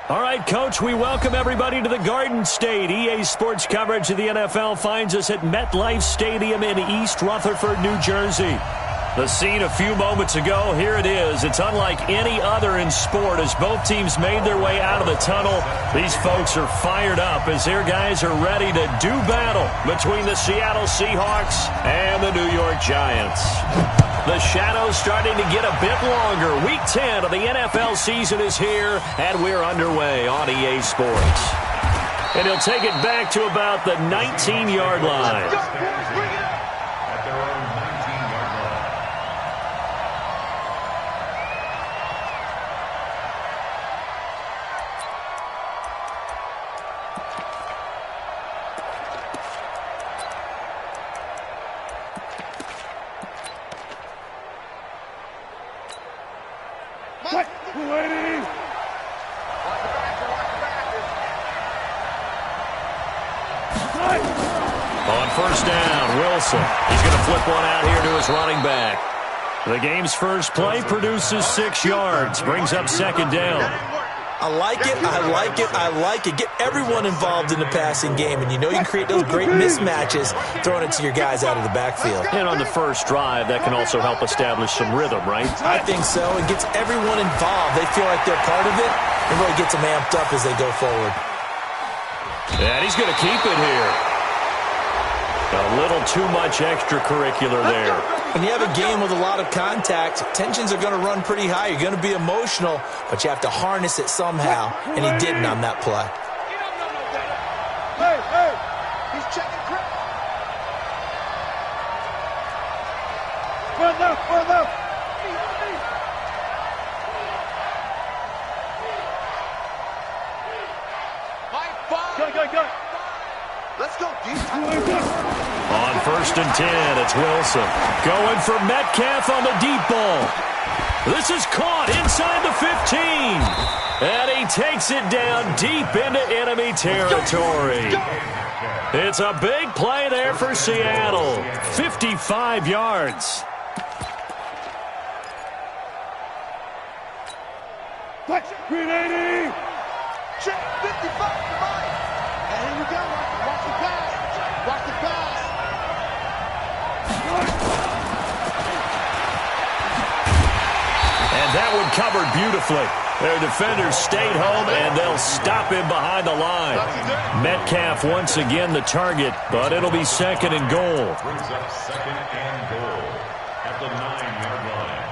All right, Coach, we welcome everybody to the Garden State. EA Sports coverage of the NFL finds us at MetLife Stadium in East Rutherford, New Jersey. The scene a few moments ago, here it is. It's unlike any other in sport as both teams made their way out of the tunnel. These folks are fired up as their guys are ready to do battle between the Seattle Seahawks and the New York Giants. The shadow's starting to get a bit longer. Week 10 of the NFL season is here, and we're underway on EA Sports. And he'll take it back to about the 19-yard line. On first down, Wilson. He's going to flip one out here to his running back. The game's first play produces 6 yards, brings up second down. I like it, I like it, I like it. Get everyone involved in the passing game, and you know you can create those great mismatches throwing it to your guys out of the backfield. And on the first drive, that can also help establish some rhythm, right? I think so. It gets everyone involved. They feel like they're part of it, and really gets them amped up as they go forward. And he's going to keep it here. A little too much extracurricular there. When you have a game with a lot of contact, tensions are going to run pretty high. You're going to be emotional, but you have to harness it somehow, and he didn't on that play. Hey, he's checking crap. Run left. Go. Let's go, On first and 10, it's Wilson. Going for Metcalf on the deep ball. This is caught inside the 15. And he takes it down deep into enemy territory. It's a big play there for Seattle. 55 yards. Green 80. Check 55. And here we go. Watch the pass. And that one covered beautifully. Their defenders stayed home, and they'll stop him behind the line. Metcalf once again the target, but it'll be second and goal. Brings up second and goal at the 9-yard line.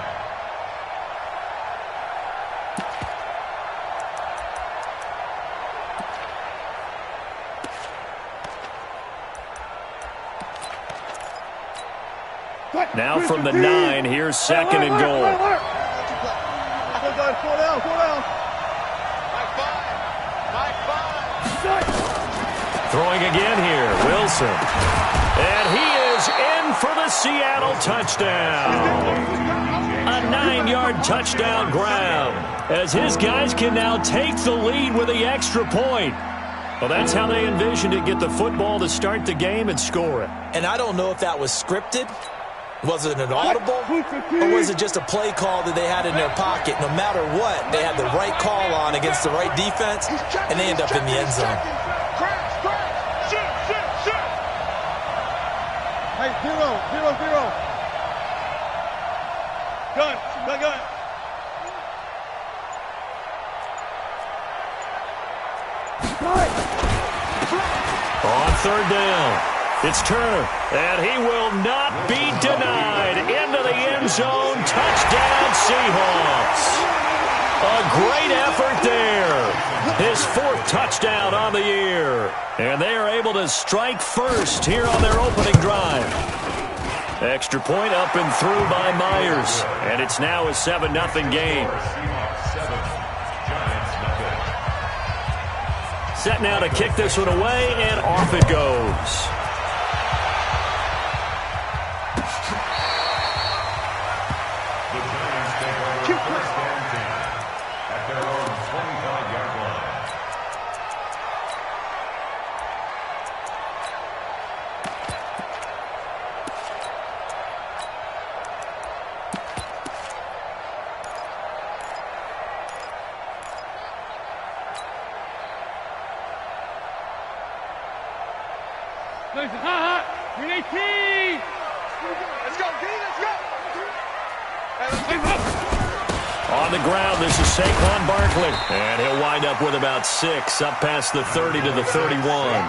Now from the 9, here's second and goal. Fall down. Throwing again here, Wilson. And he is in for the Seattle touchdown. A 9-yard touchdown grab, as his guys can now take the lead with the extra point. Well, that's how they envisioned it, get the football to start the game and score it. And I don't know if that was scripted. Was it an audible, or was it just a play call that they had in their pocket? No matter what, they had the right call on against the right defense, and they end up in the end zone. Hey, 0. Gun. On third down, it's Turner, and he will not be denied. Into the end zone, touchdown Seahawks. A great effort there. His 4th touchdown on the year. And they are able to strike first here on their opening drive. Extra point up and through by Myers. And it's now a 7-0 game. Set now to kick this one away, and off it goes. Let's go, D, let's go. On the ground, this is Saquon Barkley. And he'll wind up with about 6, up past the 30 to the 31.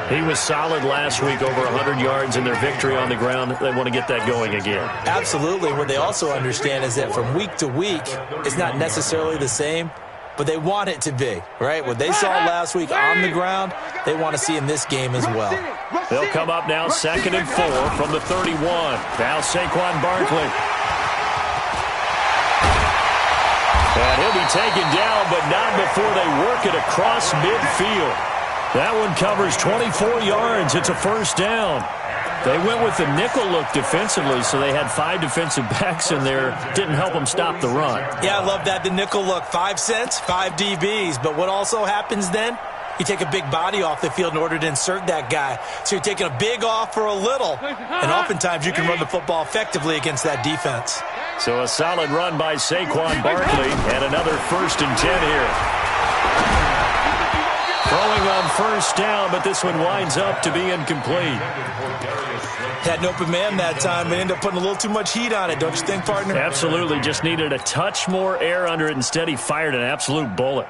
He was solid last week, over 100 yards in their victory on the ground. They want to get that going again. Absolutely. What they also understand is that from week to week, it's not necessarily the same, but they want it to be, right? What they saw last week on the ground, they want to see in this game as well. They'll come up now 2nd and 4 from the 31. Now Saquon Barkley. And he'll be taken down, but not before they work it across midfield. That one covers 24 yards. It's a first down. They went with the nickel look defensively, so they had 5 defensive backs in there. Didn't help them stop the run. Yeah, I love that, the nickel look. 5 cents, 5 DBs. But what also happens then? You take a big body off the field in order to insert that guy. So you're taking a big off for a little. And oftentimes you can run the football effectively against that defense. So a solid run by Saquon Barkley, and another 1st and 10 here. Throwing on first down, but this one winds up to be incomplete. Had an open man that time, but ended up putting a little too much heat on it, don't you think, partner? Absolutely. Just needed a touch more air under it. Instead, he fired an absolute bullet.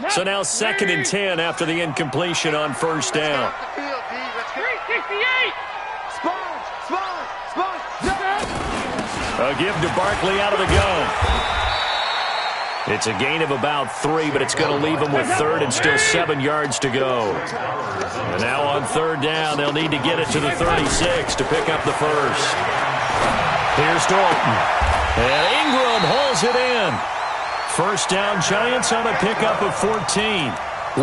So now 2nd and 10 after the incompletion on first down. 368. Sponge. A give to Barkley out of the gun. It's a gain of about 3, but it's going to leave them with 3rd and still 7 yards to go. And now on 3rd down, they'll need to get it to the 36 to pick up the first. Here's Dalton. And Ingram hauls it in. First down, Giants on a pickup of 14.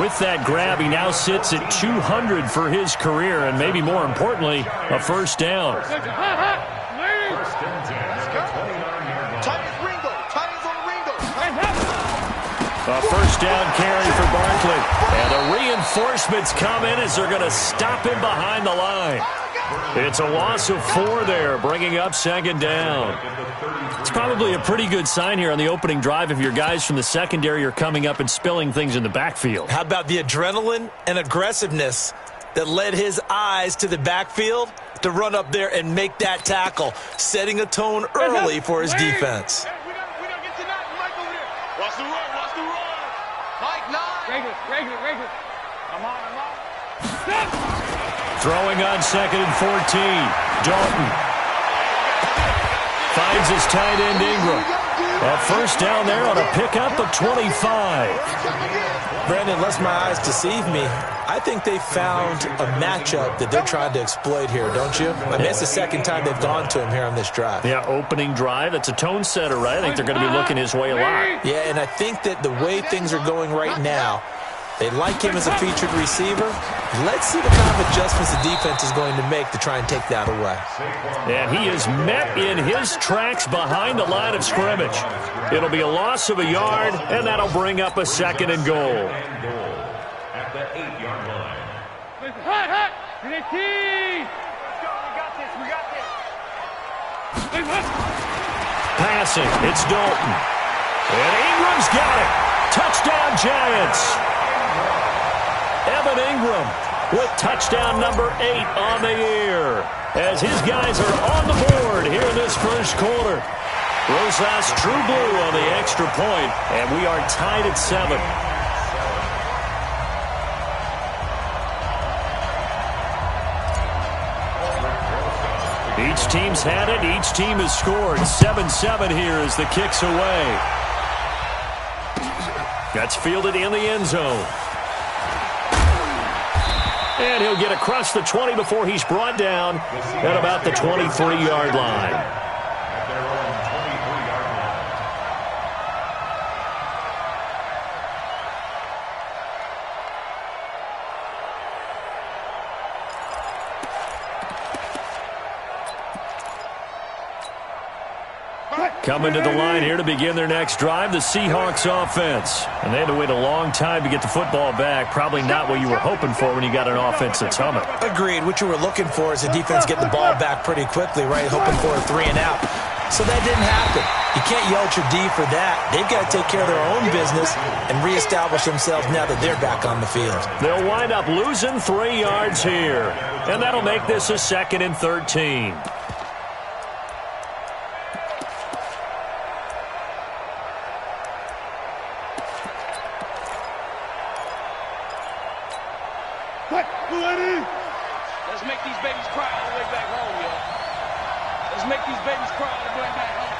With that grab, he now sits at 200 for his career, and maybe more importantly, a first down. A first down carry for Barkley. And the reinforcements come in as they're going to stop him behind the line. It's a loss of 4 there, bringing up 2nd down. It's probably a pretty good sign here on the opening drive if your guys from the secondary are coming up and spilling things in the backfield. How about the adrenaline and aggressiveness that led his eyes to the backfield to run up there and make that tackle, setting a tone early for his defense. We gotta get to that. Mike over there. Watch the run. Mike, 9. Regular. I'm on. Throwing on 2nd and 14. Dalton finds his tight end Ingram. A first down there on a pickup of 25. Brandon, lest my eyes deceive me, I think they found a matchup that they're trying to exploit here, don't you? I mean, it's the 2nd time they've gone to him here on this drive. Yeah, opening drive. It's a tone setter, right? I think they're going to be looking his way a lot. Yeah, and I think that the way things are going right now, they like him as a featured receiver. Let's see the kind of adjustments the defense is going to make to try and take that away. And he is met in his tracks behind the line of scrimmage. It'll be a loss of a yard, and that'll bring up a 2nd and goal. At the 8-yard line. Passing, it's Dalton. And Ingram's got it. Touchdown, Giants. Evan Ingram with touchdown number 8 on the year, as his guys are on the board here in this first quarter. Rosas True Blue on the extra point, and we are tied at 7. Each team's had it. Each team has scored. 7-7 here as the kick's away. That's fielded in the end zone. And he'll get across the 20 before he's brought down at about the 23-yard line. Coming to the line here to begin their next drive, the Seahawks offense. And they had to wait a long time to get the football back. Probably not what you were hoping for when you got an offense that's humming. Agreed. What you were looking for is the defense getting the ball back pretty quickly, right? Hoping for a 3 and out. So that didn't happen. You can't yell at your D for that. They've got to take care of their own business and reestablish themselves now that they're back on the field. They'll wind up losing 3 yards here. And that'll make this a 2nd and 13. Let's make these babies cry all the way back home, y'all. Let's make these babies cry all the way back home.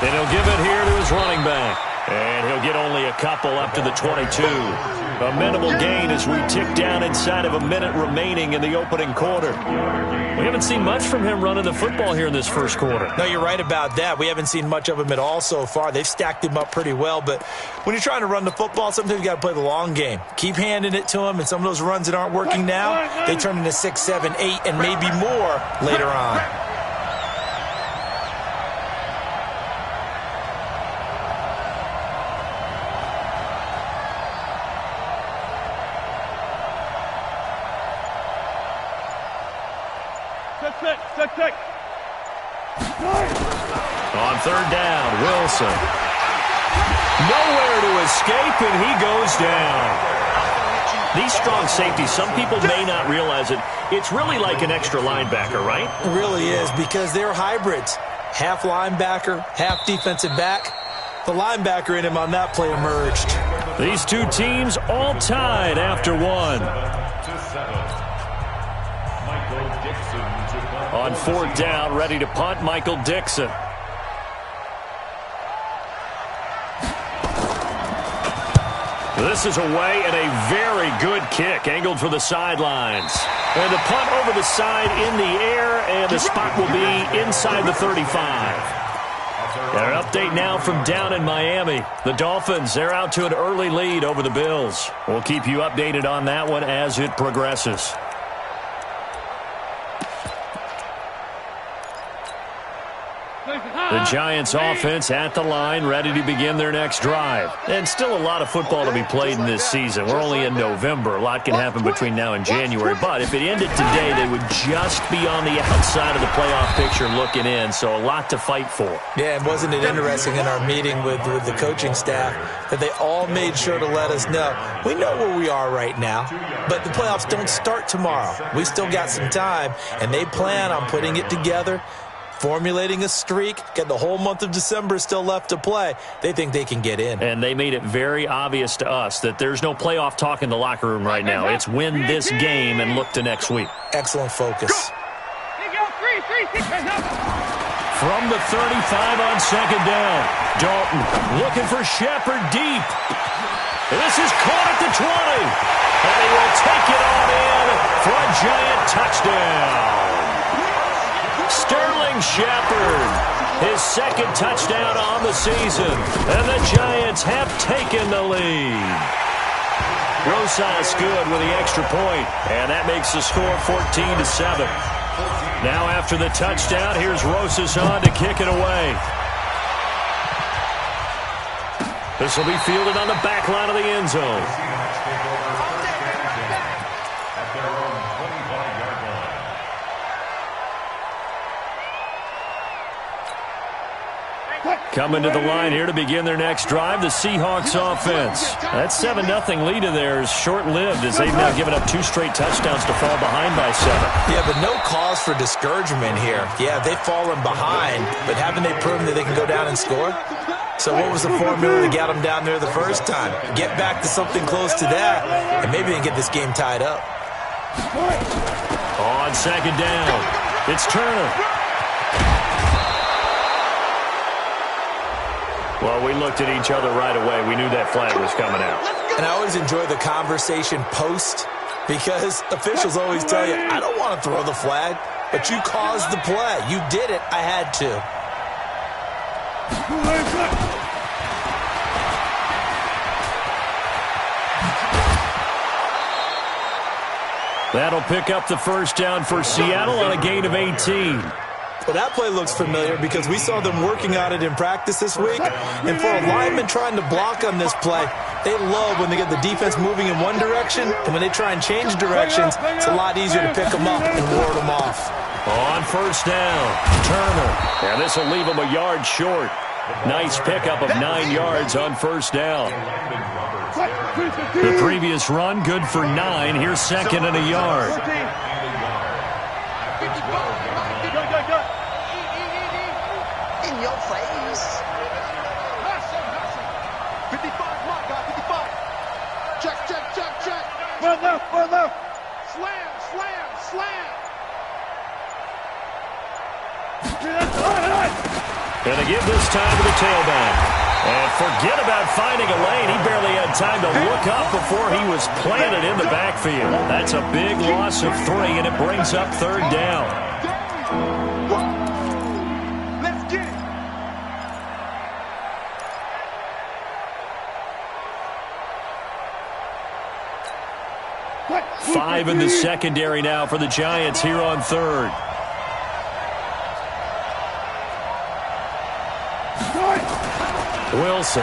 And he'll give it here to his running back. And he'll get only a couple up to the 22. A minimal gain as we tick down inside of a minute remaining in the opening quarter. We haven't seen much from him running the football here in this first quarter. No, you're right about that. We haven't seen much of him at all so far. They've stacked him up pretty well, but when you're trying to run the football, sometimes you got to play the long game. Keep handing it to him, and some of those runs that aren't working now, they turn into 6, 7, 8, and maybe more later on. On 3rd down, Wilson. Nowhere to escape, and he goes down. These strong safeties, some people may not realize it. It's really like an extra linebacker, right? It really is, because they're hybrids. Half linebacker, half defensive back. The linebacker in him on that play emerged. These two teams all tied after 1. On 4th down, ready to punt, Michael Dixon. This is away and a very good kick, angled for the sidelines. And the punt over the side in the air, and the spot will be inside the 35. Got an update now from down in Miami. The Dolphins, they're out to an early lead over the Bills. We'll keep you updated on that one as it progresses. The Giants offense at the line, ready to begin their next drive. And still a lot of football to be played in this season. We're only in November. A lot can happen between now and January. But if it ended today, they would just be on the outside of the playoff picture looking in. So a lot to fight for. Yeah, and wasn't it interesting in our meeting with the coaching staff that they all made sure to let us know, we know where we are right now, but the playoffs don't start tomorrow. We still got some time, and they plan on putting it together, formulating a streak, get the whole month of December still left to play. They think they can get in. And they made it very obvious to us that there's no playoff talk in the locker room right now. It's win this game and look to next week. Excellent focus. From the 35 on 2nd down, Dalton looking for Shepard deep. This is caught at the 20. And they will take it on in for a Giant touchdown. Sterling Shepard, his 2nd touchdown on the season, and the Giants have taken the lead. Rosas good with the extra point, and that makes the score 14-7. Now after the touchdown, here's Rosas on to kick it away. This will be fielded on the back line of the end zone. Coming to the line here to begin their next drive, the Seahawks offense. That 7-0 lead of theirs short-lived as they've now given up 2 straight touchdowns to fall behind by 7. Yeah, but no cause for discouragement here. Yeah, they've fallen behind, but haven't they proven that they can go down and score? So what was the formula to get them down there the first time? Get back to something close to that, and maybe they can get this game tied up. On 2nd down, it's Turner. Well, we looked at each other right away. We knew that flag was coming out. And I always enjoy the conversation post because officials always tell you, I don't want to throw the flag, but you caused the play. You did it. I had to. That'll pick up the first down for Seattle on a gain of 18. Well, that play looks familiar because we saw them working on it in practice this week. And for a lineman trying to block on this play, they love when they get the defense moving in one direction. And when they try and change directions, it's a lot easier to pick them up and ward them off. On first down, Turner. And this will leave him a yard short. Nice pickup of 9 yards on first down. The previous run, good for 9. Here's second and a yard. In your face. 55, my God, 55. Check. Well left. Slam. Gonna give this time to the tailback. And forget about finding a lane. He barely had time to look up before he was planted in the backfield. That's a big loss of 3, and it brings up third down. Let's get it. 5 in the secondary now for the Giants here on third. Wilson.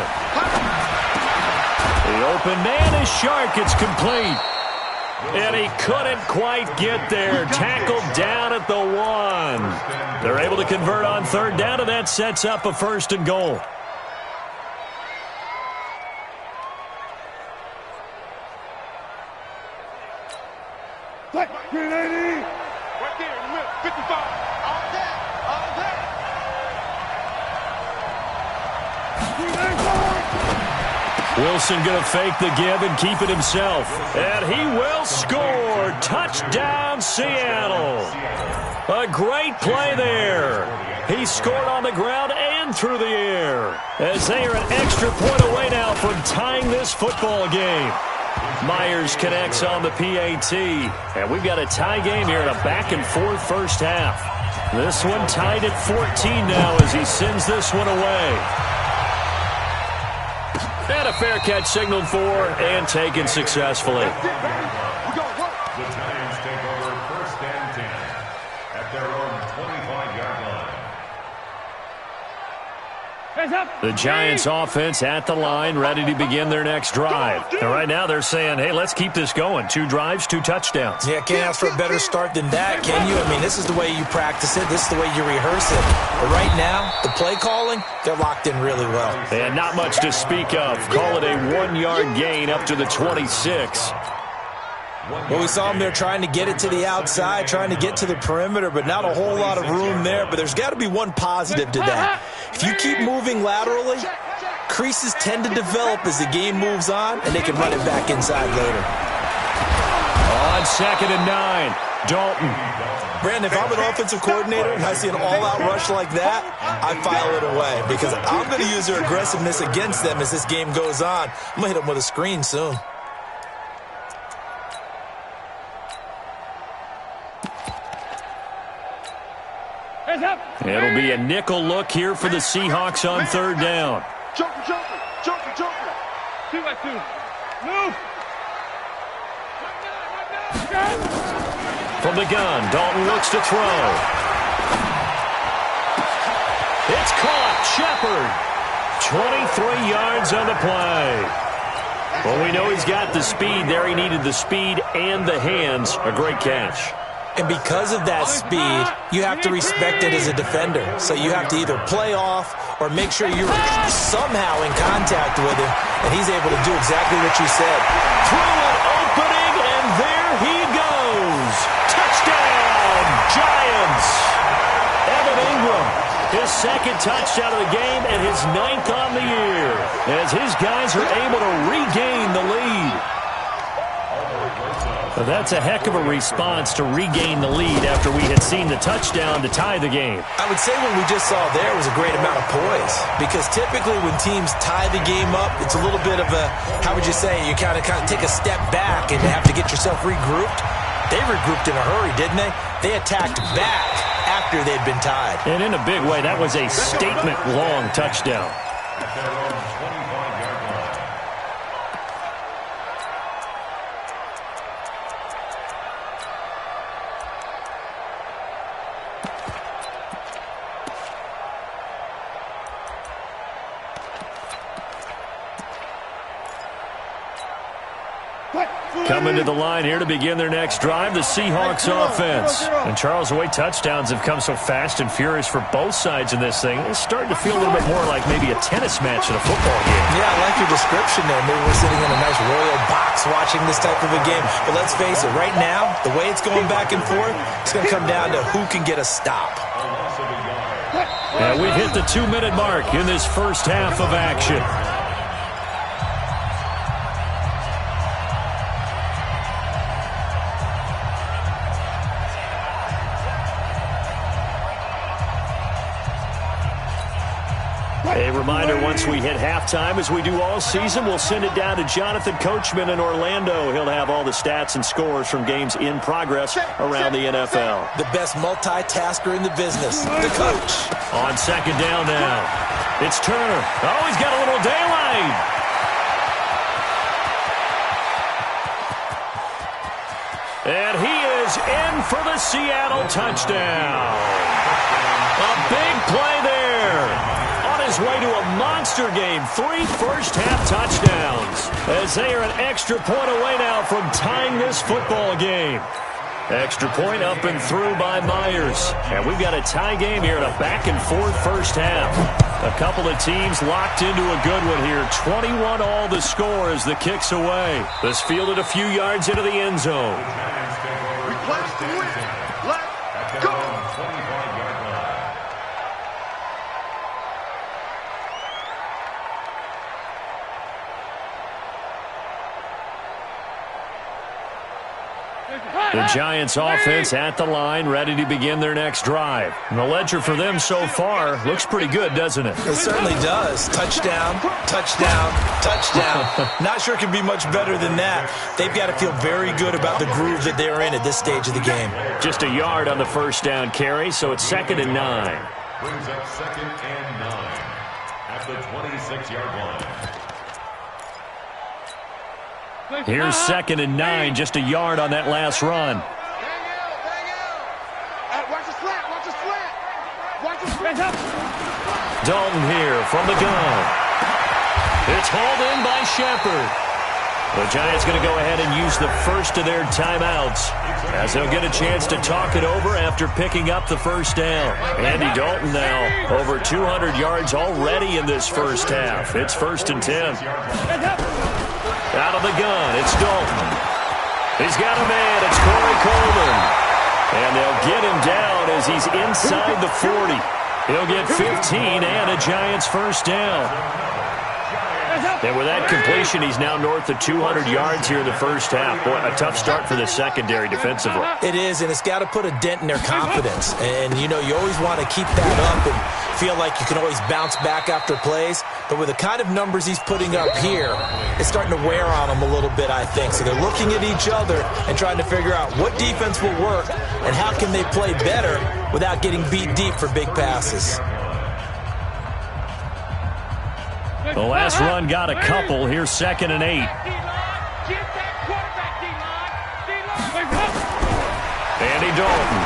The open man is Shark. It's complete. And he couldn't quite get there. Tackled down at the 1. They're able to convert on third down, and that sets up a first and goal. Green 80. Right there in the middle. 55. All day. Wilson going to fake the give and keep it himself. And he will score. Touchdown, Seattle. A great play there. He scored on the ground and through the air, as they are an extra point away now from tying this football game. Myers connects on the PAT. And we've got a tie game here in a back-and-forth first half. This one tied at 14 now as he sends this one away. And a fair catch signaled for and taken successfully. The Giants take over first and 10 at their own 25-yard line. The Giants offense at the line, ready to begin their next drive. And right now they're saying, hey, let's keep this going. 2 drives, 2 touchdowns. Yeah, can't ask for a better start than that, can you? I mean, this is the way you practice it. This is the way you rehearse it. But right now, the play calling, they're locked in really well. And not much to speak of. Call it a 1-yard gain up to the 26. Well, we saw them there trying to get it to the outside, trying to get to the perimeter, but not a whole lot of room there. But there's got to be one positive to that. If you keep moving laterally, creases tend to develop as the game moves on, and they can run it back inside later. On second and 9, Dalton. Brandon, if I'm an offensive coordinator and I see an all-out rush like that, I file it away because I'm going to use their aggressiveness against them as this game goes on. I'm going to hit them with a screen soon. It'll be a nickel look here for the Seahawks on third down. Joker. 2-2. Move. From the gun, Dalton looks to throw. It's caught. Shepard. 23 yards on the play. Well, we know he's got the speed there. He needed the speed and the hands. A great catch. And because of that speed, you have to respect it as a defender. So you have to either play off or make sure you're somehow in contact with him, and he's able to do exactly what you said. Through an opening, and there he goes. Touchdown, Giants. Evan Ingram, his second touchdown of the game and his 9th on the year, as his guys are able to regain the lead. Well, that's a heck of a response to regain the lead after we had seen the touchdown to tie the game. I would say what we just saw there was a great amount of poise, because typically when teams tie the game up, it's a little bit of a, how would you say, you kind of take a step back and have to get yourself regrouped. They regrouped in a hurry, didn't they? They attacked back after they'd been tied. And in a big way, that was a statement-long touchdown. At their own 25-yard line. Coming to the line here to begin their next drive, the Seahawks offense. And Charles, the way touchdowns have come so fast and furious for both sides in this thing, it's starting to feel a little bit more like maybe a tennis match in a football game. Yeah, I like your description there. Maybe we're sitting in a nice royal box watching this type of a game. But let's face it, right now, the way it's going back and forth, it's going to come down to who can get a stop. And we've hit the 2-minute mark in this first half of action. A reminder, once we hit halftime, as we do all season, we'll send it down to Jonathan Coachman in Orlando. He'll have all the stats and scores from games in progress around the NFL. The best multitasker in the business, the coach. On second down now, it's Turner. Oh, he's got a little daylight. And he is in for the Seattle touchdown. A big play there. His way to a monster game. 3 first-half touchdowns. As they are an extra point away now from tying this football game. Extra point up and through by Myers. And we've got a tie game here in a back-and-forth first half. A couple of teams locked into a good one here. 21 all the score as the kick's away. This fielded a few yards into the end zone. Request to win. Let's go. The Giants offense at the line, ready to begin their next drive. And the ledger for them so far looks pretty good, doesn't it? It certainly does. Touchdown, touchdown, touchdown. Not sure it can be much better than that. They've got to feel very good about the groove that they're in at this stage of the game. Just a yard on the first down carry, so it's 2nd and 9. Brings up 2nd and 9 at the 26-yard line. Here's 2nd and 9, just a yard on that last run. Watch the slant. Watch the slant. Watch the slant. Dalton here from the gun. It's hauled in by Shepard. The Giants going to go ahead and use the first of their timeouts as they'll get a chance to talk it over after picking up the first down. Andy Dalton now over 200 yards already in this first half. It's 1st and 10. Out of the gun, it's Dalton. He's got a man, it's Corey Coleman. And they'll get him down as he's inside the 40. He'll get 15 and a Giants first down. And with that completion, he's now north of 200 yards here in the first half. Boy, a tough start for the secondary defensively. It is, and it's got to put a dent in their confidence. And, you know, you always want to keep that up and feel like you can always bounce back after plays. But with the kind of numbers he's putting up here, it's starting to wear on them a little bit, I think. So they're looking at each other and trying to figure out what defense will work and how can they play better without getting beat deep for big passes. The last run got a couple. Here's 2nd and 8. Andy Dalton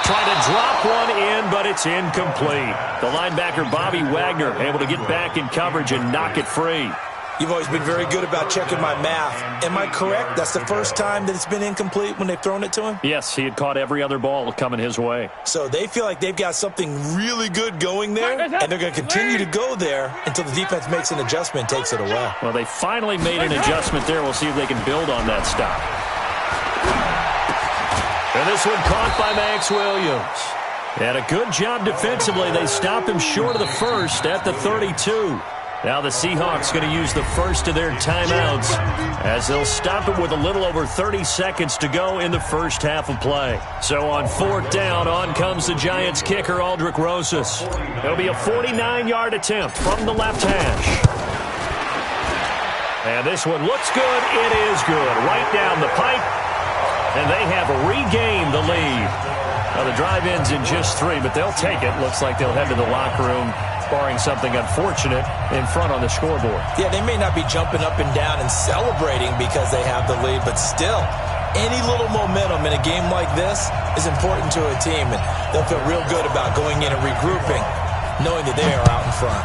trying to drop one in, but it's incomplete. The linebacker, Bobby Wagner, able to get back in coverage and knock it free. You've always been very good about checking my math. Am I correct? That's the first time that it's been incomplete when they've thrown it to him? Yes, he had caught every other ball coming his way. So they feel like they've got something really good going there, and they're going to continue to go there until the defense makes an adjustment and takes it away. Well, they finally made an adjustment there. We'll see if they can build on that stop. And this one caught by Max Williams. And a good job defensively. They stop him short of the first at the 32. Now the Seahawks going to use the first of their timeouts as they'll stop it with a little over 30 seconds to go in the first half of play. So on 4th down, on comes the Giants kicker, Aldrick Rosas. It'll be a 49-yard attempt from the left hash. And this one looks good. It is good. Right down the pipe. And they have regained the lead. Now the drive ends in just 3, but they'll take it. Looks like they'll head to the locker room, barring something unfortunate, in front on the scoreboard. Yeah, they may not be jumping up and down and celebrating because they have the lead, but still, any little momentum in a game like this is important to a team, and they'll feel real good about going in and regrouping, knowing that they are out in front.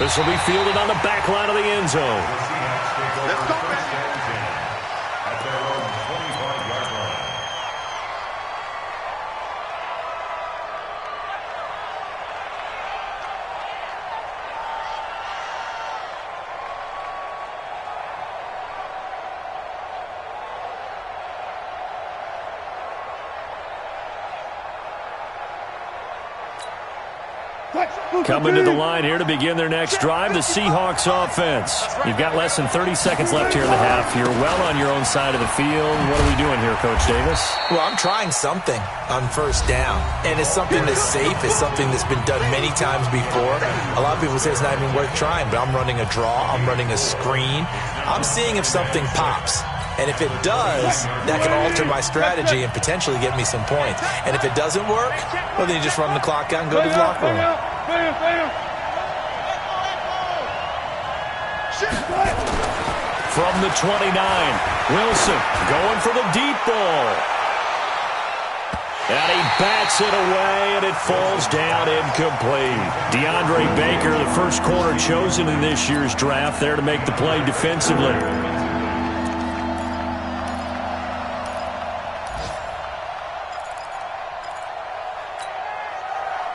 This will be fielded on the back line of the end zone. Let's go, man. At their own 25-yard line. Coming to the line here to begin their next drive, the Seahawks offense. You've got less than 30 seconds left here in the half. You're well on your own side of the field. What are we doing here, Coach Davis? Well, I'm trying something on first down, and it's something that's safe. It's something that's been done many times before. A lot of people say it's not even worth trying, but I'm running a draw. I'm running a screen. I'm seeing if something pops. And if it does, that can alter my strategy and potentially get me some points. And if it doesn't work, well, then you just run the clock out and go to the locker room. From the 29, Wilson going for the deep ball. And he bats it away, and it falls down incomplete. DeAndre Baker, the first corner chosen in this year's draft, there to make the play defensively.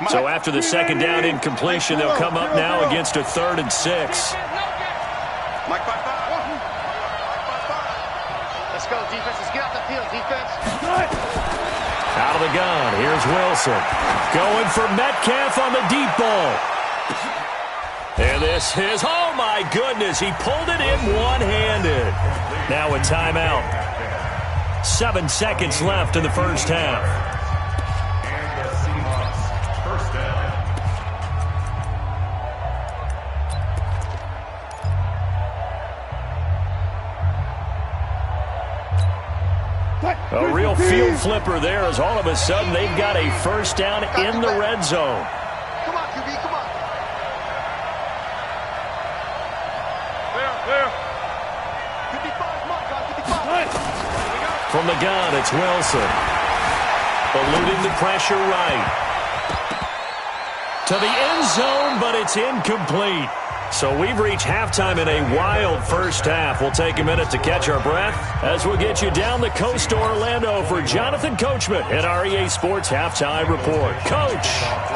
So after the second down incompletion, they'll come up now against a 3rd and 6. Mike, 5-5. Let's go, defense. Let's get out the field, defense. Out of the gun, here's Wilson. Going for Metcalf on the deep ball. And this is, oh my goodness, he pulled it in one-handed. Now a timeout. 7 seconds left in the first half. A real field flipper there as all of a sudden they've got a first down in the red zone. Come on, QB, come on. Clear. 55, Mark, 55. From the gun, it's Wilson. Eluding the pressure right. To the end zone, but it's incomplete. So we've reached halftime in a wild first half. We'll take a minute to catch our breath as we'll get you down the coast to Orlando for Jonathan Coachman at our EA Sports Halftime Report. Coach,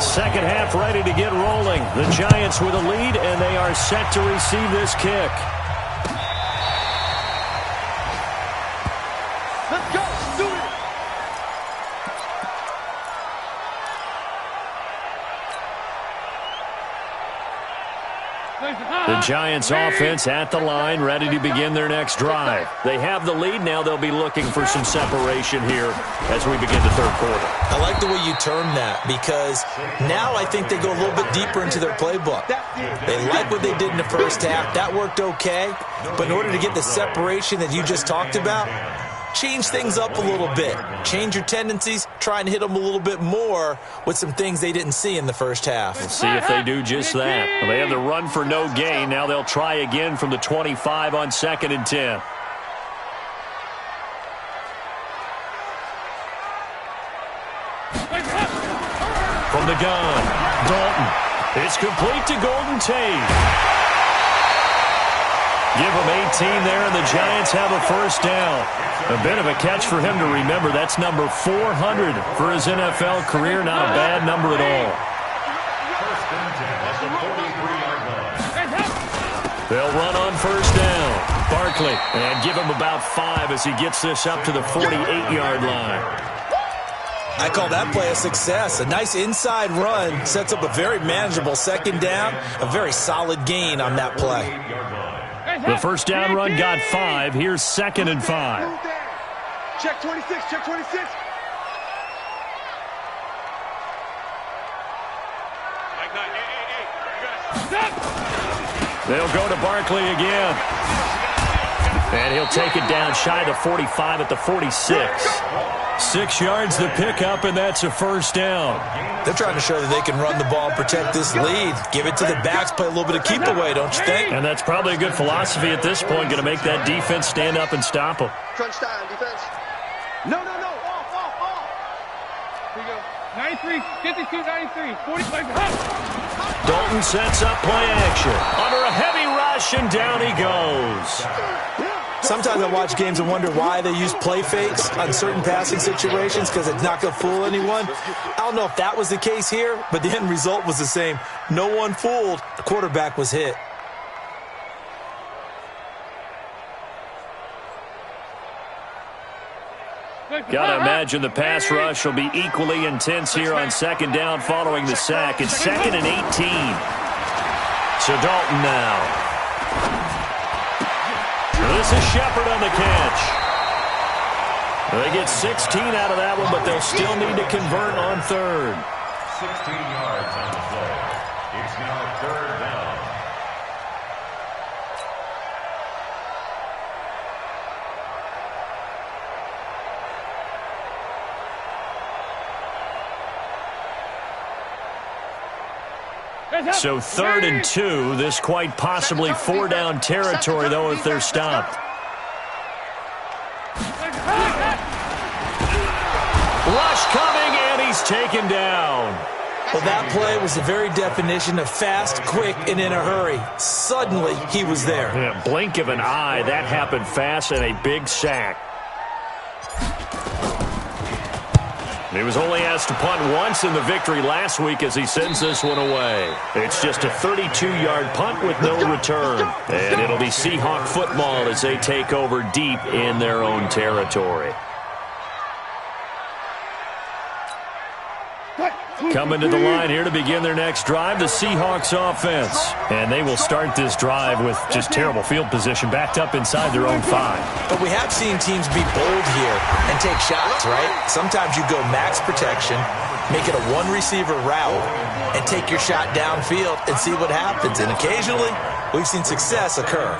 second half ready to get rolling. The Giants with a lead, and they are set to receive this kick. Let's go. Do it. The Giants offense at the line, ready to begin their next drive. They have the lead. Now they'll be looking for some separation here as we begin the third quarter. I like the way you term that because now I think they go a little bit deeper into their playbook. They like what they did in the first half. That worked okay. But in order to get the separation that you just talked about, change things up a little bit. Change your tendencies. Try and hit them a little bit more with some things they didn't see in the first half. We'll see if they do just that. Well, they have the run for no gain. Now they'll try again from the 25 on 2nd and 10. From the gun, Dalton. It's complete to Golden Tate. Give him 18 there, and the Giants have a first down. A bit of a catch for him to remember. That's number 400 for his NFL career. Not a bad number at all. They'll run on first down. Barkley, and give him about 5 as he gets this up to the 48-yard line. I call that play a success. A nice inside run sets up a very manageable second down. A very solid gain on that play. The first down run got 5. Here's 2nd and 5. Check 26, check 26. They'll go to Barkley again. And he'll take it down shy of the 45 at the 46. 6 yards the pickup, and that's a first down. They're trying to show that they can run the ball and protect this lead. Give it to the backs, play a little bit of keep away, don't you think? And that's probably a good philosophy at this point, going to make that defense stand up and stop them. Crunch time, defense. No. Off. Here you go. 93, 52, 93, 45. Dalton sets up play action. Under a heavy rush, and down he goes. Sometimes I watch games and wonder why they use play fakes on certain passing situations because it's not going to fool anyone. I don't know if that was the case here, but the end result was the same. No one fooled. The quarterback was hit. Gotta imagine the pass rush will be equally intense here on second down following the sack. It's 2nd and 18. So Dalton now. This is Shepard on the catch. They get 16 out of that one, but they'll still need to convert on third. 16 yards on the play. It's now 3rd down. So 3rd and 2. This quite possibly 4-down territory, though, if they're stopped. Rush coming, and he's taken down. Well, that play was the very definition of fast, quick, and in a hurry. Suddenly, he was there. In a blink of an eye, that happened fast, and a big sack. He was only asked to punt once in the victory last week as he sends this one away. It's just a 32-yard punt with no return. And it'll be Seahawk football as they take over deep in their own territory. Coming to the line here to begin their next drive, the Seahawks offense. And they will start this drive with just terrible field position, backed up inside their own 5. But we have seen teams be bold here and take shots, right? Sometimes you go max protection, make it a one-receiver route, and take your shot downfield and see what happens. And occasionally, we've seen success occur.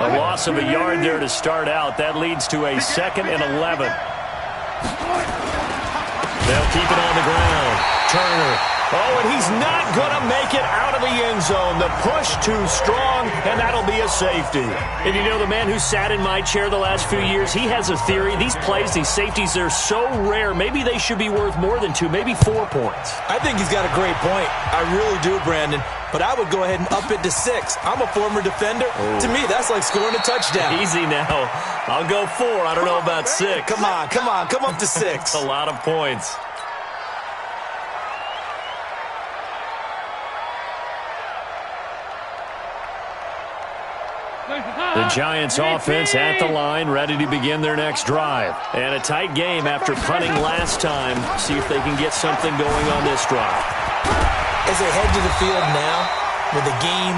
A loss of a yard there to start out. That leads to a 2nd and 11. They'll keep it on the ground. Turner. Oh, and he's not going to make it out of the end zone. The push too strong, and that'll be a safety. And you know, the man who sat in my chair the last few years, he has a theory. These plays, these safeties, they're so rare. Maybe they should be worth more than 2, maybe 4 points. I think he's got a great point. I really do, Brandon. But I would go ahead and up it to 6. I'm a former defender. To me, that's like scoring a touchdown. Easy now. I'll go 4. I don't know about 6. Come on. Come up to 6. A lot of points. The Giants offense at the line, ready to begin their next drive. And a tight game after punting last time. See if they can get something going on this drive. As they head to the field now, with the game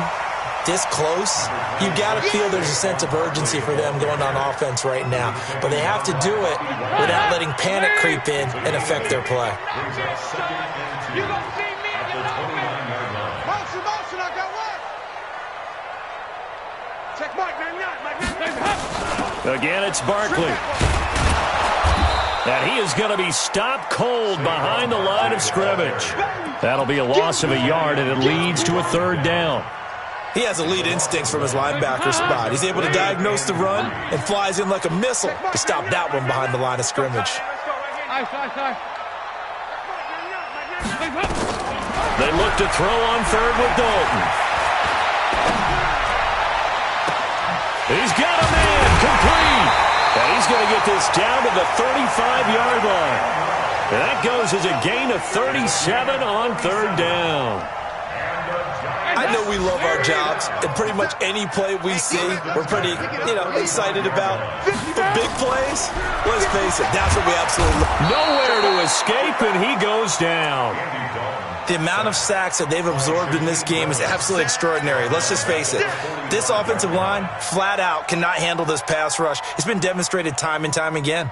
this close, you've got to feel there's a sense of urgency for them going on offense right now. But they have to do it without letting panic creep in and affect their play. You don't see me in the offense. Motion, I got one. Check Mike 99. Again, it's Barkley. And he is going to be stopped cold behind the line of scrimmage. That'll be a loss of a yard, and it leads to a 3rd down. He has elite instincts from his linebacker spot. He's able to diagnose the run and flies in like a missile to stop that one behind the line of scrimmage. They look to throw on 3rd with Dalton. He's got a man complete. And he's going to get this down to the 35-yard line. And that goes as a gain of 37 on 3rd down. I know we love our jobs, and pretty much any play we see, we're pretty, excited about. For big plays, let's face it, that's what we absolutely love. Nowhere to escape, and he goes down. The amount of sacks that they've absorbed in this game is absolutely extraordinary. Let's just face it. This offensive line, flat out, cannot handle this pass rush. It's been demonstrated time and time again.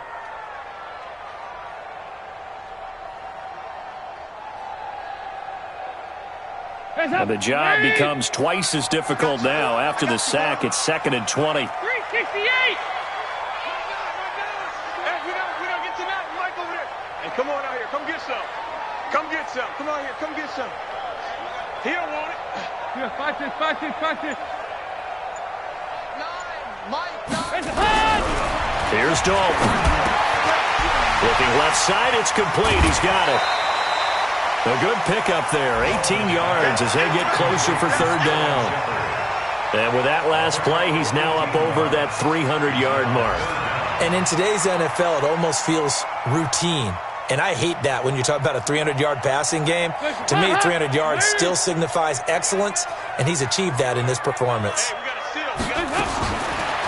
And the job becomes twice as difficult now. After the sack, it's 2nd and 20. 368. We don't get to that. Mike over there. Hey, come on out here. Come get some. Come get some. Come out here. Come get some. He don't want it. Yeah, 5-6. 9. Mike, 9. Here's Dalton. Looking left side, it's complete. He's got it. A good pickup there. 18 yards as they get closer for third down. And with that last play, he's now up over that 300-yard mark. And in today's NFL, it almost feels routine. And I hate that when you talk about a 300-yard passing game. To me, 300 yards still signifies excellence, and he's achieved that in this performance.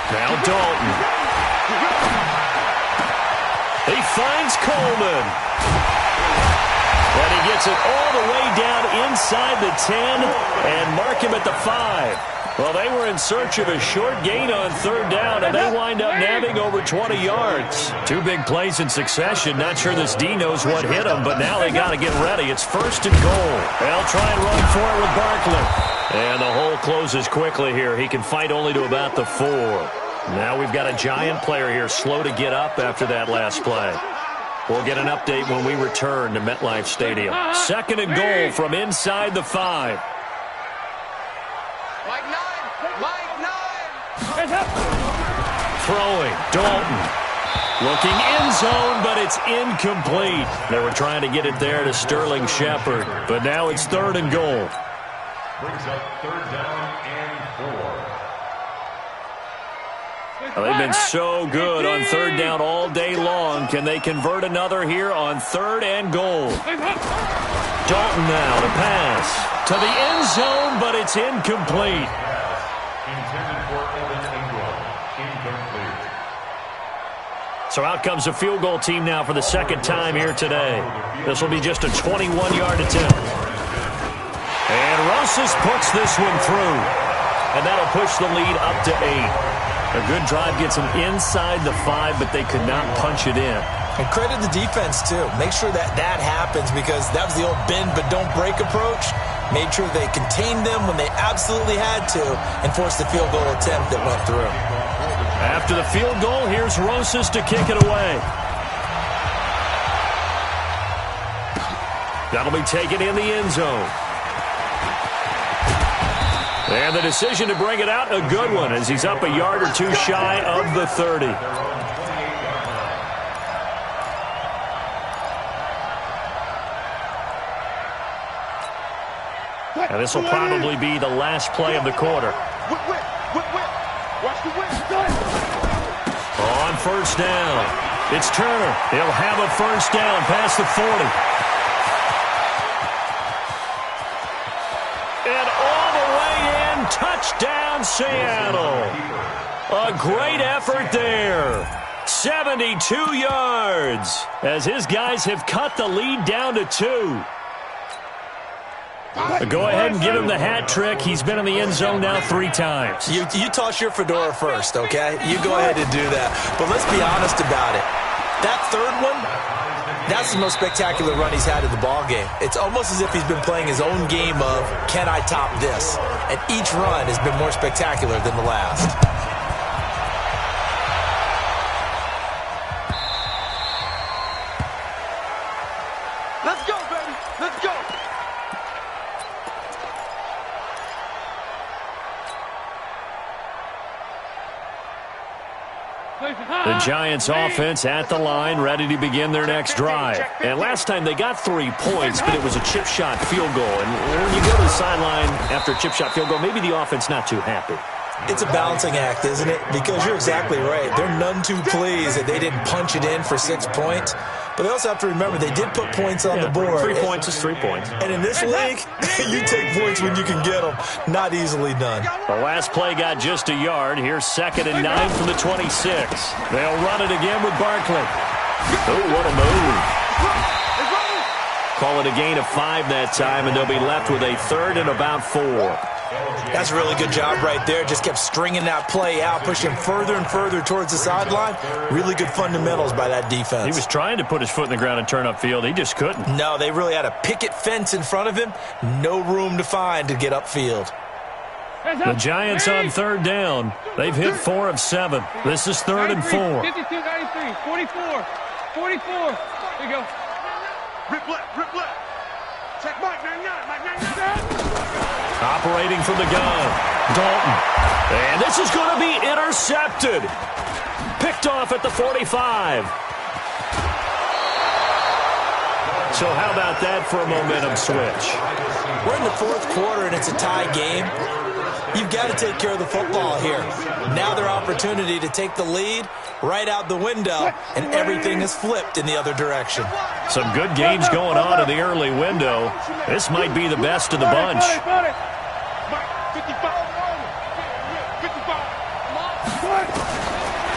Now Dalton. He finds Coleman. And he gets it all the way down inside the 10 and mark him at the 5. Well, they were in search of a short gain on third down, and they wind up nabbing over 20 yards. Two big plays in succession. Not sure this D knows what hit him, but now they got to get ready. It's first and goal. They'll try and run for it with Barkley. And the hole closes quickly here. He can fight only to about the 4. Now we've got a giant player here slow to get up after that last play. We'll get an update when we return to MetLife Stadium. Second and goal from inside the 5. Throwing, Dalton. Looking end zone, but it's incomplete. They were trying to get it there to Sterling Shepard, but now it's third and goal. Brings up third down and 4. Well, they've been so good on third down all day long. Can they convert another here on third and goal? Dalton now to pass to the end zone, but it's incomplete. Intended for Evan Ingram. Incomplete. So out comes the field goal team now for the second time here today. This will be just a 21-yard attempt. And Rosas puts this one through. And that'll push the lead up to 8. A good drive gets them inside the 5, but they could not punch it in. And credit the defense, too. Make sure that happens because that was the old bend but don't break approach. Made sure they contained them when they absolutely had to and forced the field goal attempt that went through. After the field goal, here's Rosas to kick it away. That'll be taken in the end zone. And the decision to bring it out, a good one, as he's up a yard or two shy of the 30. And this will probably be the last play of the quarter. On first down, it's Turner. He'll have a first down past the 40. And all the way in, touchdown Seattle. A great effort there. 72 yards as his guys have cut the lead down to 2. Go ahead and give him the hat trick. He's been in the end zone now 3 times. You toss your fedora first, okay? You go ahead and do that. But let's be honest about it. That third one, that's the most spectacular run he's had in the ballgame. It's almost as if he's been playing his own game of, can I top this? And each run has been more spectacular than the last. Let's go, baby. Let's go. The Giants offense at the line, ready to begin their next drive. And last time they got 3 points, but it was a chip shot field goal. And when you go to the sideline after a chip shot field goal, maybe the offense not too happy. It's a balancing act, isn't it? Because you're exactly right. They're none too pleased that they didn't punch it in for 6 points. But they also have to remember they did put points on the board. 3 points is 3 points. And in this league, you take points when you can get them. Not easily done. The last play got just a yard. Here's 2nd and 9 from the 26. They'll run it again with Barkley. Oh, what a move. Call it a gain of 5 that time, and they'll be left with a 3rd and about 4. That's a really good job right there. Just kept stringing that play out, pushing further and further towards the sideline. Really good fundamentals by that defense. He was trying to put his foot in the ground and turn upfield. He just couldn't. No, they really had a picket fence in front of him. No room to find to get upfield. The Giants on 3rd down. They've hit 4 of 7. This is 3rd and 4. 52, 93, 44, 44. There you go. Rip left, rip left. Check Mike 99, Mike 99. Operating from the gun, Dalton. And this is going to be intercepted. Picked off at the 45. So how about that for a momentum switch? We're in the fourth quarter, and it's a tie game. You've got to take care of the football here. Now their opportunity to take the lead right out the window, and everything is flipped in the other direction. Some good gains going on in the early window. This might be the best of the bunch.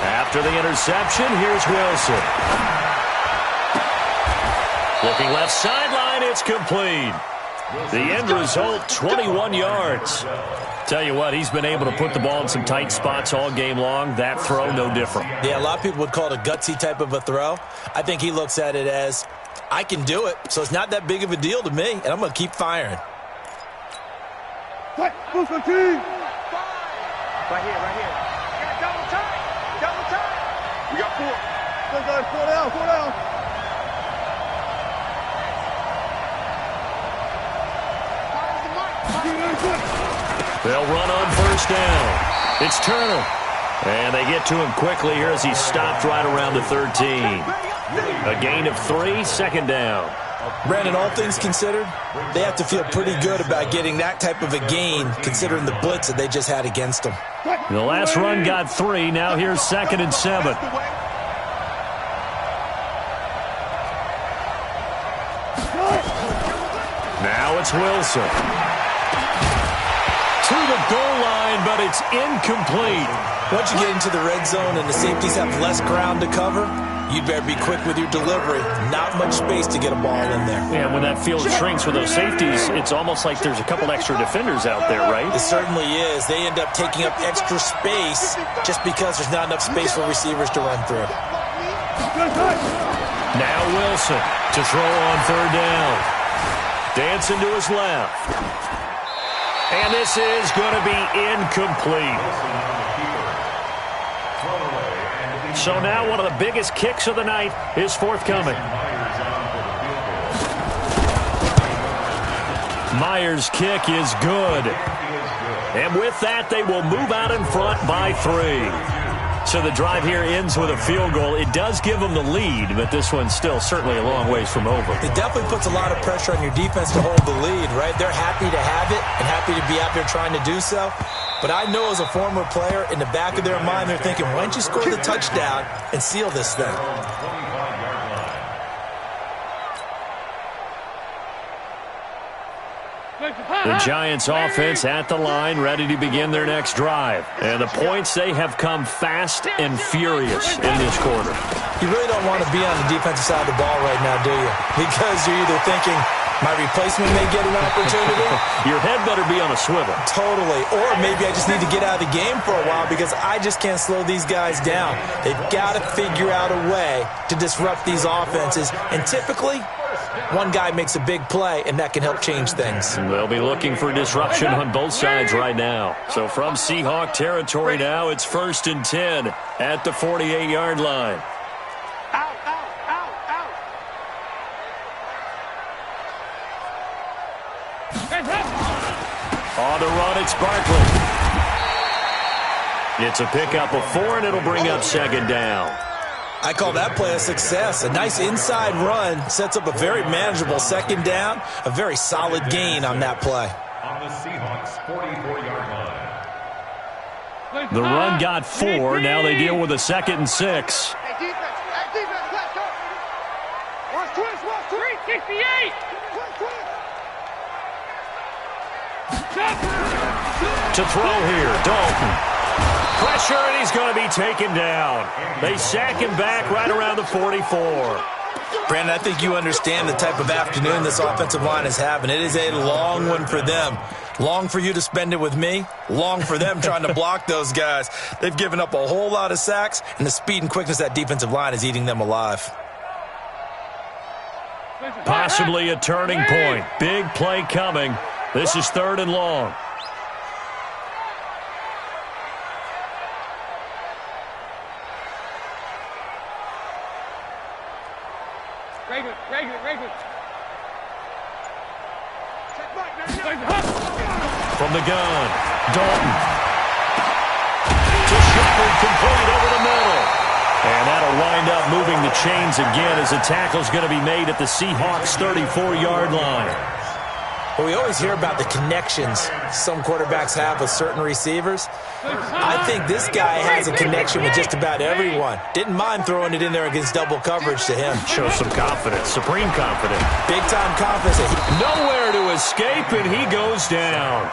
After the interception, here's Wilson. Looking left sideline, it's complete. The end result, 21 yards. Tell you what, he's been able to put the ball in some tight spots all game long. That throw, no different. Yeah, a lot of people would call it a gutsy type of a throw. I think he looks at it as, I can do it, so it's not that big of a deal to me, and I'm going to keep firing. Right here, right here. Double time. Double time. We got 4. Four down. They'll run on first down. It's Turner. And they get to him quickly here as he's stopped right around the 13. A gain of 3, second down. Brandon, all things considered, they have to feel pretty good about getting that type of a gain considering the blitz that they just had against them. The last run got 3. Now here's 2nd and 7. Now it's Wilson. To the goal line, but it's incomplete. Once you get into the red zone and the safeties have less ground to cover, you'd better be quick with your delivery. Not much space to get a ball in there. Yeah, when that field shrinks with those safeties, it's almost like there's a couple extra defenders out there, right? It certainly is. They end up taking up extra space just because there's not enough space for receivers to run through. Now Wilson to throw on third down. Dancing to his left. And this is going to be incomplete. So now one of the biggest kicks of the night is forthcoming. Myers' kick is good. And with that, they will move out in front by 3. So the drive here ends with a field goal. It does give them the lead, but this one's still certainly a long ways from over. It definitely puts a lot of pressure on your defense to hold the lead, right? They're happy to have it and happy to be out there trying to do so. But I know as a former player, in the back of their mind, they're thinking, why don't you score the touchdown and seal this thing? The Giants offense at the line, ready to begin their next drive. And the points, they have come fast and furious in this quarter. You really don't want to be on the defensive side of the ball right now, do you? Because you're either thinking, my replacement may get an opportunity. Your head better be on a swivel. Totally. Or maybe I just need to get out of the game for a while because I just can't slow these guys down. They've got to figure out a way to disrupt these offenses. And typically, one guy makes a big play, and that can help change things. They'll be looking for disruption on both sides right now. So from Seahawk territory now, it's 1st and 10 at the 48-yard line. On the run, it's Barkley. It's a pickup of 4, and it'll bring up 2nd down. I call that play a success. A nice inside run sets up a very manageable 2nd down. A very solid gain on that play. On the Seahawks 44-yard line. The run got 4. Now they deal with a 2nd and 6. Hey, defense, let's go. Watch twist, 368. To throw here, Dalton. Pressure, and he's going to be taken down. They sack him back right around the 44. Brandon, I think you understand the type of afternoon this offensive line is having. It is a long one for them. Long for you to spend it with me. Long for them trying to block those guys. They've given up a whole lot of sacks, and the speed and quickness of that defensive line is eating them alive. Possibly a turning point. Big play coming. This is 3rd and long. From the gun, Dalton. To Shepard, complete over the middle. And that'll wind up moving the chains again as the tackle's going to be made at the Seahawks' 34-yard line. Well, we always hear about the connections some quarterbacks have with certain receivers. I think this guy has a connection with just about everyone. Didn't mind throwing it in there against double coverage to him. Shows some confidence, supreme confidence. Big-time confidence. Nowhere to escape, and he goes down.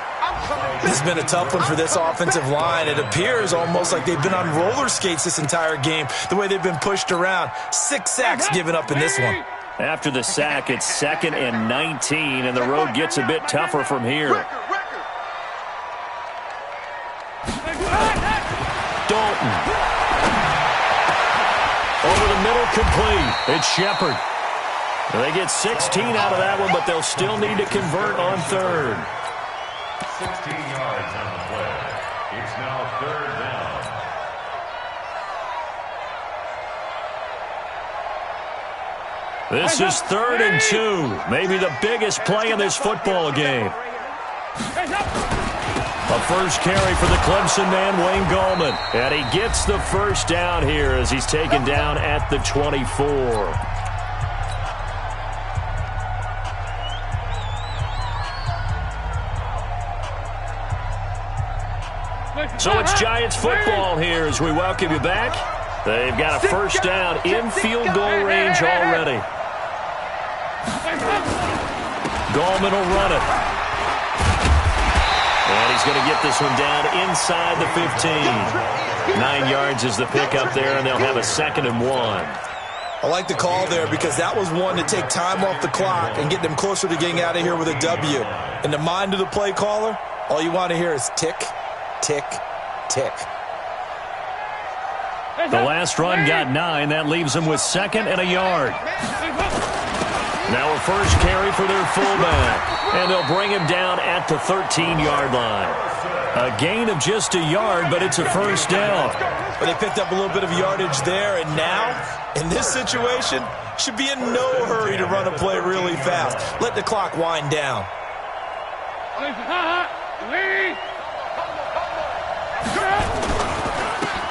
This has been a tough one for this offensive line. It appears almost like they've been on roller skates this entire game, the way they've been pushed around. 6 sacks given up in this one. After the sack, it's 2nd and 19, and the road gets a bit tougher from here. Dalton. Over the middle, complete. It's Shepard. They get 16 out of that one, but they'll still need to convert on 3rd. 16 yards on the play. It's now 3rd down. This is 3rd and 2. Maybe the biggest play in this football game. A first carry for the Clemson man, Wayne Gallman. And he gets the first down here as he's taken down at the 24. So it's Giants football here as we welcome you back. They've got a first down in field goal range already. Gallman will run it. And he's going to get this one down inside the 15. 9 yards is the pickup there, and they'll have a 2nd and 1. I like the call there because that was one to take time off the clock and get them closer to getting out of here with a W. In the mind of the play caller, all you want to hear is tick, tick, tick. The last run got 9. That leaves them with 2nd and a yard. Now a first carry for their fullback. And they'll bring him down at the 13-yard line. A gain of just a yard, but it's a first down. But they picked up a little bit of yardage there, and now, in this situation, should be in no hurry to run a play really fast. Let the clock wind down.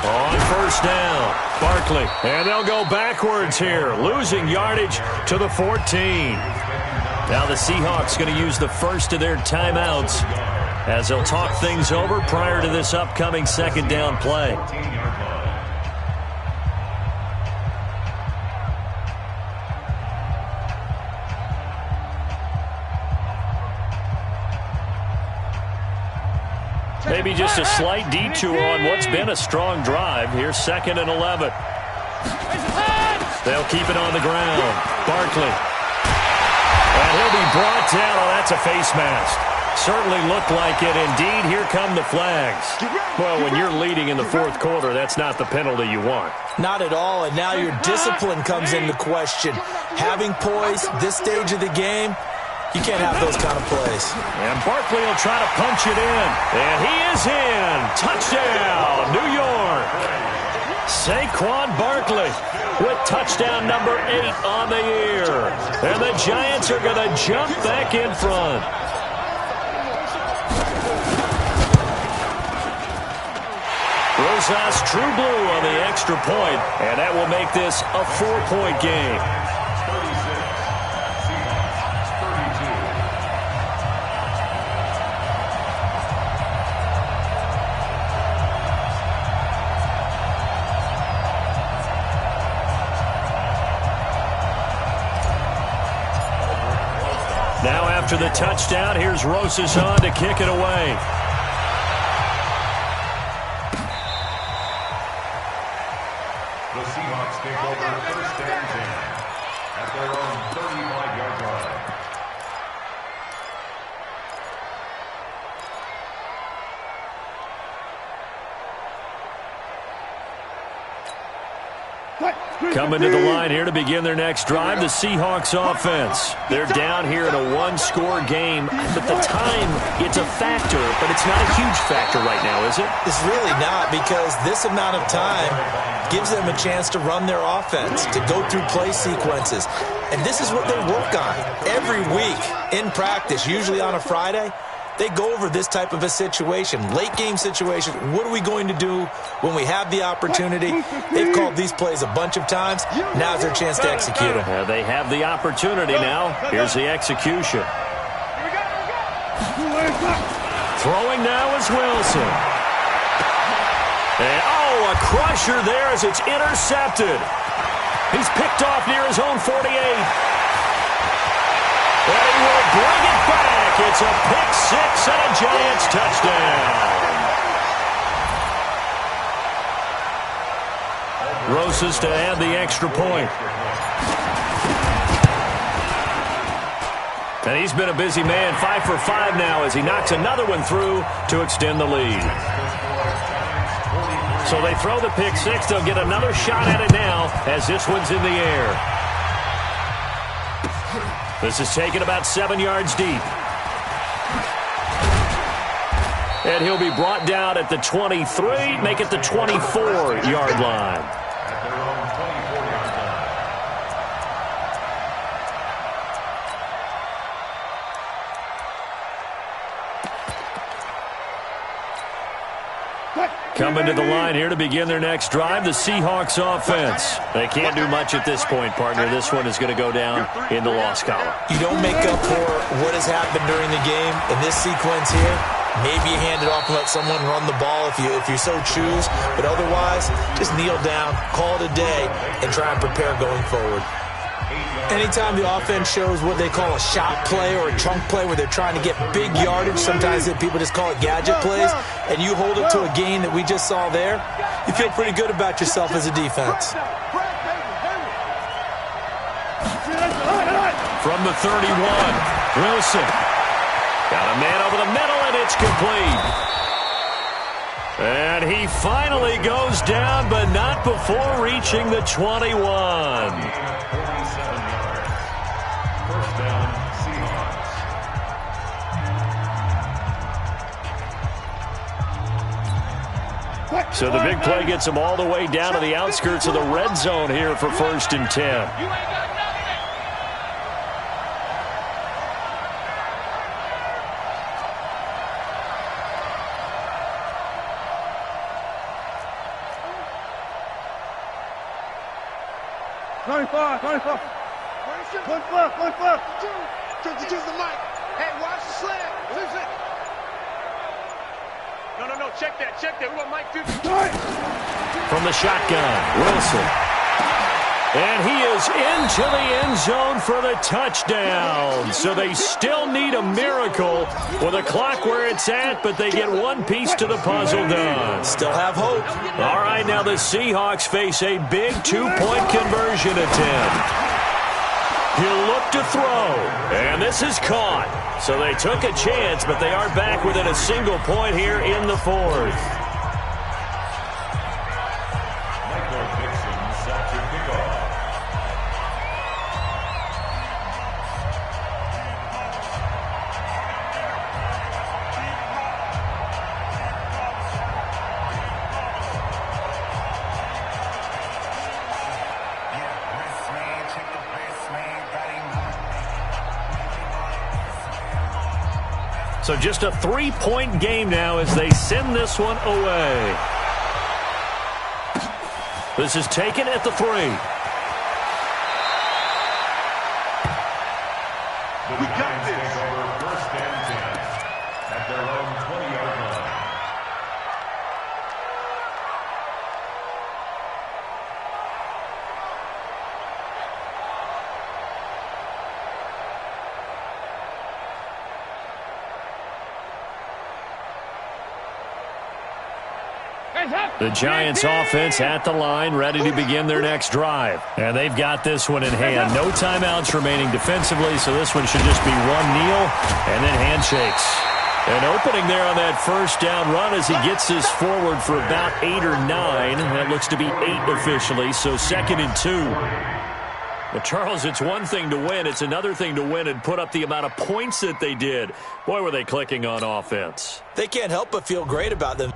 On first down, Barkley. And they'll go backwards here, losing yardage to the 14. Now the Seahawks going to use the first of their timeouts as they'll talk things over prior to this upcoming 2nd down play. Maybe just a slight detour on what's been a strong drive. Here's 2nd and 11. They'll keep it on the ground. Barkley. And he'll be brought down. Oh, that's a face mask. Certainly looked like it. Indeed, here come the flags. Well, when you're leading in the 4th quarter, that's not the penalty you want. Not at all, and now your discipline comes into question. Having poise this stage of the game, you can't have those kind of plays. And Barkley will try to punch it in. And he is in. Touchdown, New York. Saquon Barkley with touchdown number 8 on the year. And the Giants are going to jump back in front. Rosas true blue on the extra point, and that will make this a 4-point game. Now after the touchdown, here's Rosas on to kick it away. The Seahawks take over 1st and 10 at their own 35-yard line. Coming to the line here to begin their next drive, the Seahawks offense. They're down here in a 1-score game, but the time, it's a factor, but it's not a huge factor right now, is it? It's really not, because this amount of time gives them a chance to run their offense, to go through play sequences. And this is what they work on every week in practice, usually on a Friday. they go over this type of a situation, late game situation. What are we going to do when we have the opportunity? They've called these plays a bunch of times. Now's their chance to execute them. Yeah, they have the opportunity now. Here's the execution. Throwing now is Wilson. And, a crusher there as it's intercepted. He's picked off near his own 48. And he will bring it back. It's a pick six and a Giants touchdown. Rosas to add the extra point. And he's been a busy man, 5 for 5 now as he knocks another one through to extend the lead. So they throw the pick six. They'll get another shot at it now as this one's in the air. This is taken about 7 yards deep. And he'll be brought down at the 23, make it the 24-yard line. Coming to the line here to begin their next drive, the Seahawks offense. They can't do much at this point, partner. This one is going to go down in the loss column. You don't make up for what has happened during the game in this sequence here. Maybe you hand it off and let someone run the ball if you so choose. But otherwise, just kneel down, call it a day, and try and prepare going forward. Anytime the offense shows what they call a shot play or a chunk play where they're trying to get big yardage, sometimes people just call it gadget plays, and you hold it to a gain that we just saw there, you feel pretty good about yourself as a defense. From the 31, Wilson. Got a man over the middle, and it's complete. And he finally goes down, but not before reaching the 21. So the big play gets him all the way down to the outskirts of the red zone here for 1st and 10. Choose the mic. Hey, watch the slam. Listen. No, check that. We want Mike 50. From the shotgun, Wilson. And he is into the end zone for the touchdown. So they still need a miracle with a clock where it's at, but they get one piece to the puzzle done. Still have hope. All right, now the Seahawks face a big two-point conversion attempt. He'll look to throw, and this is caught. So they took a chance, but they are back within a single point here in the 4th. So just a 3-point game now as they send this one away. This is taken at the 3. We got this. Over 1st and 10 at their own 20-yard line. The Giants offense at the line, ready to begin their next drive. And they've got this one in hand. No timeouts remaining defensively, so this one should just be one kneel and then handshakes. An opening there on that first down run as he gets this forward for about 8 or 9. That looks to be 8 officially, so 2nd and 2. But, Charles, it's one thing to win. It's another thing to win and put up the amount of points that they did. Boy, were they clicking on offense. They can't help but feel great about them.